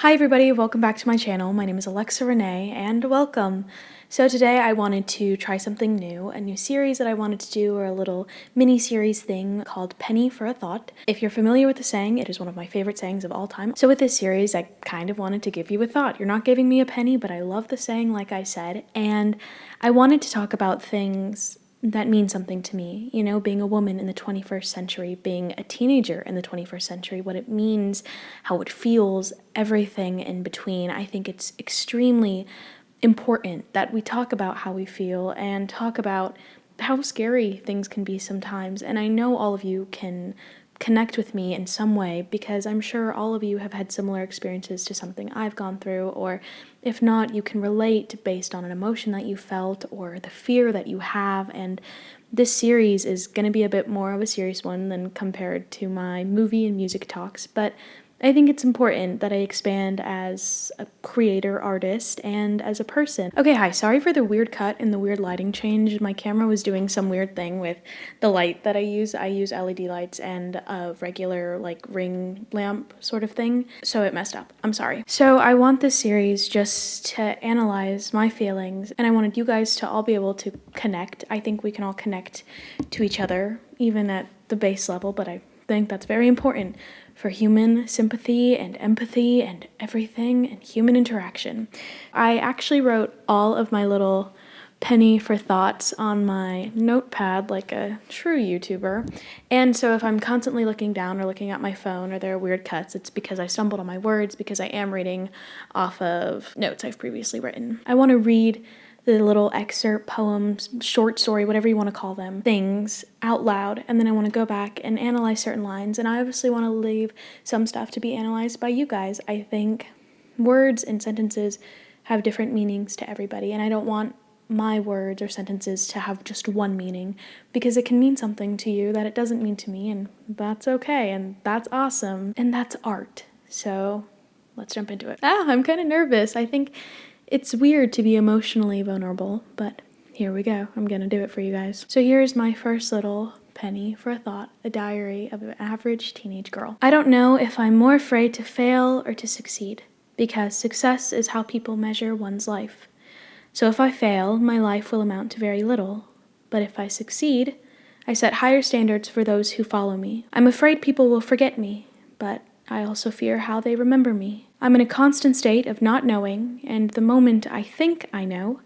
Hi everybody, welcome back to my channel. My name is Alexa Renee and welcome. So today I wanted to try something new, a new series that I wanted to do, or a little mini series thing called Penny for a Thought. If you're familiar with the saying, it is one of my favorite sayings of all time. So with this series, I kind of wanted to give you a thought. You're not giving me a penny, but I love the saying, like I said, and I wanted to talk about things that mean something to me, you know, being a woman in the 21st century, being a teenager in the 21st century, what it means, how it feels, everything in between. I think it's extremely important that we talk about how we feel and talk about how scary things can be sometimes. And I know all of you can connect with me in some way because I'm sure all of you have had similar experiences to something I've gone through, or if not, you can relate based on an emotion that you felt or the fear that you have. And this series is going to be a bit more of a serious one than compared to my movie and music talks, but I think it's important that I expand as a creator, artist, and as a person. Okay, hi, sorry for the weird cut and the weird lighting change. My camera was doing some weird thing with the light that I use. I use LED lights and a regular like ring lamp sort of thing, so it messed up. I'm sorry. So I want this series just to analyze my feelings, and I wanted you guys to all be able to connect. I think we can all connect to each other, even at the base level, but I think that's very important for human sympathy and empathy and everything and human interaction. I actually wrote all of my little penny for thoughts on my notepad like a true YouTuber. And so if I'm constantly looking down or looking at my phone or there are weird cuts, it's because I stumbled on my words, because I am reading off of notes I've previously written. I want to read the little excerpt, poems, short story, whatever you want to call them, things out loud, and then I want to go back and analyze certain lines, and I obviously want to leave some stuff to be analyzed by you guys. I think words and sentences have different meanings to everybody, and I don't want my words or sentences to have just one meaning, because it can mean something to you that it doesn't mean to me, and that's okay, and that's awesome, and that's art. So let's jump into it. I'm kind of nervous. I think it's weird to be emotionally vulnerable, but here we go. I'm gonna do it for you guys. So here's my first little penny for a thought, a diary of an average teenage girl. I don't know if I'm more afraid to fail or to succeed, because success is how people measure one's life. So if I fail, my life will amount to very little. But if I succeed, I set higher standards for those who follow me. I'm afraid people will forget me, but I also fear how they remember me. I'm in a constant state of not knowing, and the moment I think I know,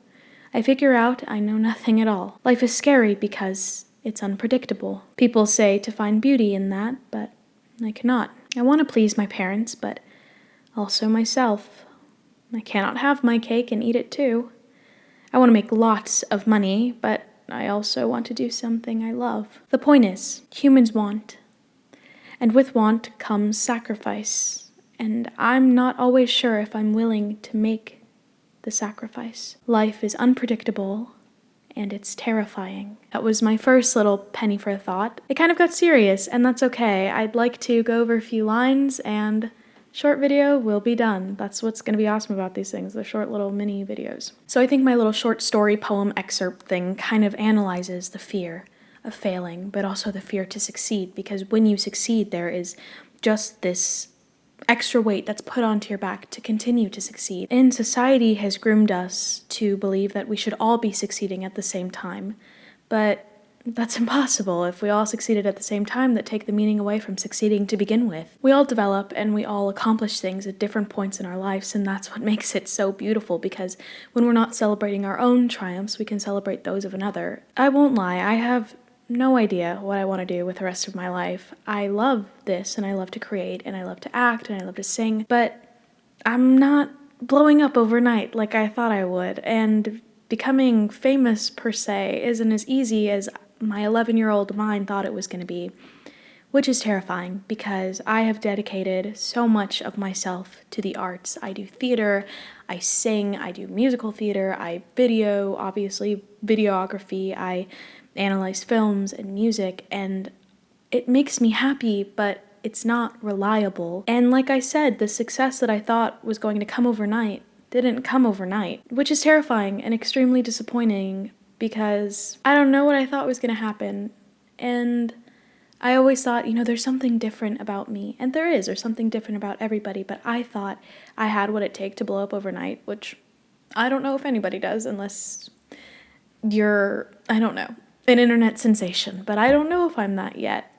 I figure out I know nothing at all. Life is scary because it's unpredictable. People say to find beauty in that, but I cannot. I want to please my parents, but also myself. I cannot have my cake and eat it too. I want to make lots of money, but I also want to do something I love. The point is, humans want. And with want comes sacrifice. And I'm not always sure if I'm willing to make the sacrifice. Life is unpredictable, and it's terrifying. That was my first little penny for a thought. It kind of got serious, and that's okay. I'd like to go over a few lines, and short video will be done. That's what's going to be awesome about these things, the short little mini videos. So I think my little short story poem excerpt thing kind of analyzes the fear of failing, but also the fear to succeed, because when you succeed, there is just this extra weight that's put onto your back to continue to succeed. And society has groomed us to believe that we should all be succeeding at the same time, but that's impossible. If we all succeeded at the same time, that take the meaning away from succeeding to begin with. We all develop and we all accomplish things at different points in our lives, and that's what makes it so beautiful, because when we're not celebrating our own triumphs, we can celebrate those of another. I won't lie, I have no idea what I want to do with the rest of my life. I love this, and I love to create, and I love to act, and I love to sing, but I'm not blowing up overnight like I thought I would, and becoming famous per se isn't as easy as my 11-year-old mind thought it was going to be, which is terrifying because I have dedicated so much of myself to the arts. I do theater, I sing, I do musical theater, I video, obviously videography, I analyze films and music, and it makes me happy, but it's not reliable. And like I said, the success that I thought was going to come overnight didn't come overnight, which is terrifying and extremely disappointing because I don't know what I thought was going to happen. And I always thought, there's something different about me. And there's something different about everybody, but I thought I had what it takes to blow up overnight, which I don't know if anybody does unless you're, I don't know, an internet sensation, but I don't know if I'm that yet.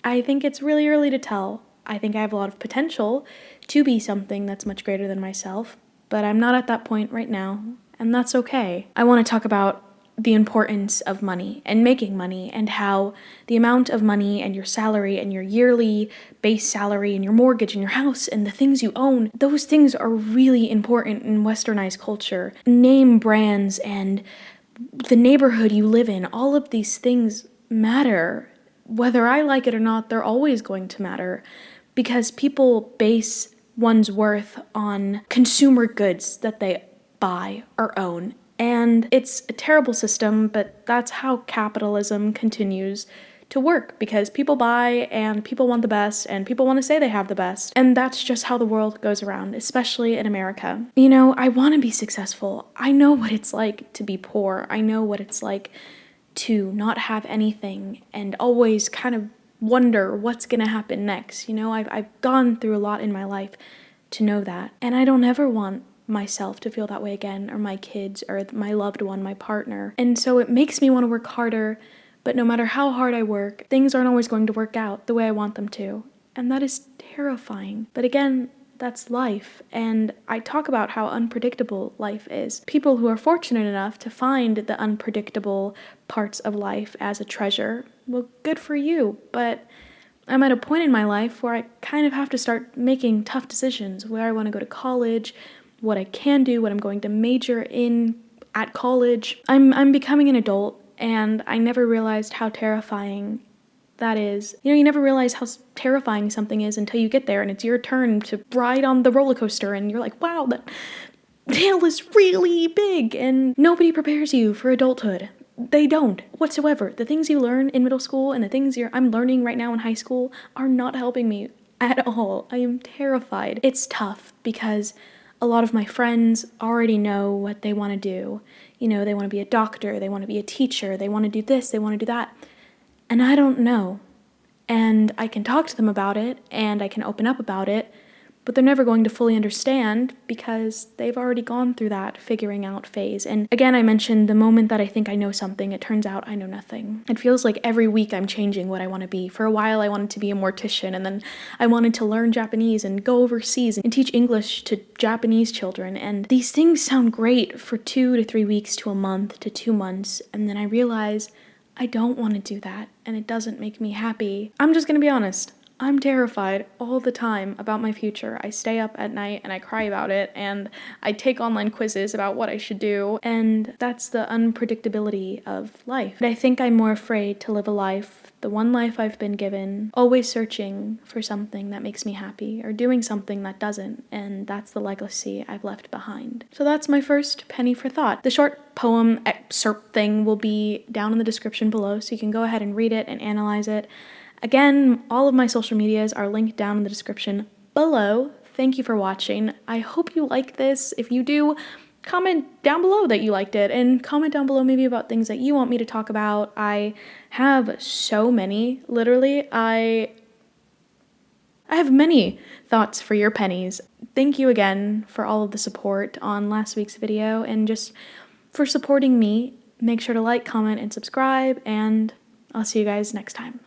I think it's really early to tell. I think I have a lot of potential to be something that's much greater than myself, but I'm not at that point right now, and that's okay. I want to talk about the importance of money and making money, and how the amount of money and your salary and your yearly base salary and your mortgage and your house and the things you own, those things are really important in westernized culture. Name brands and the neighborhood you live in, all of these things matter. Whether I like it or not, they're always going to matter, because people base one's worth on consumer goods that they buy or own. And it's a terrible system, but that's how capitalism continues to work, because people buy and people want the best and people want to say they have the best. And that's just how the world goes around, especially in America. I want to be successful. I know what it's like to be poor. I know what it's like to not have anything and always kind of wonder what's going to happen next. I've gone through a lot in my life to know that. And I don't ever want myself to feel that way again, or my kids, or my loved one, my partner. And so it makes me want to work harder, but no matter how hard I work, things aren't always going to work out the way I want them to. And that is terrifying. But again, that's life, and I talk about how unpredictable life is. People who are fortunate enough to find the unpredictable parts of life as a treasure, well, good for you, but I'm at a point in my life where I kind of have to start making tough decisions, where I want to go to college, what I can do, what I'm going to major in at college. I'm becoming an adult, and I never realized how terrifying that is. You never realize how terrifying something is until you get there and it's your turn to ride on the roller coaster, and you're like, wow, that hill is really big, and nobody prepares you for adulthood. They don't whatsoever. The things you learn in middle school and the things I'm learning right now in high school are not helping me at all. I am terrified. It's tough because a lot of my friends already know what they want to do. They want to be a doctor, they want to be a teacher, they want to do this, they want to do that. And I don't know. And I can talk to them about it, and I can open up about it, but they're never going to fully understand because they've already gone through that figuring out phase. And again, I mentioned the moment that I think I know something, it turns out I know nothing. It feels like every week I'm changing what I want to be. For a while, I wanted to be a mortician, and then I wanted to learn Japanese and go overseas and teach English to Japanese children. And these things sound great for 2 to 3 weeks to a month to 2 months, and then I realize I don't want to do that, and it doesn't make me happy. I'm just gonna be honest. I'm terrified all the time about my future. I stay up at night and I cry about it, and I take online quizzes about what I should do, and that's the unpredictability of life. And I think I'm more afraid to live a life, the one life I've been given, always searching for something that makes me happy, or doing something that doesn't, and that's the legacy I've left behind. So that's my first penny for thought. The short poem excerpt thing will be down in the description below, so you can go ahead and read it and analyze it. Again, all of my social medias are linked down in the description below. Thank you for watching. I hope you like this. If you do, comment down below that you liked it, and comment down below maybe about things that you want me to talk about. I have so many, literally. I have many thoughts for your pennies. Thank you again for all of the support on last week's video, and just for supporting me. Make sure to like, comment, and subscribe, and I'll see you guys next time.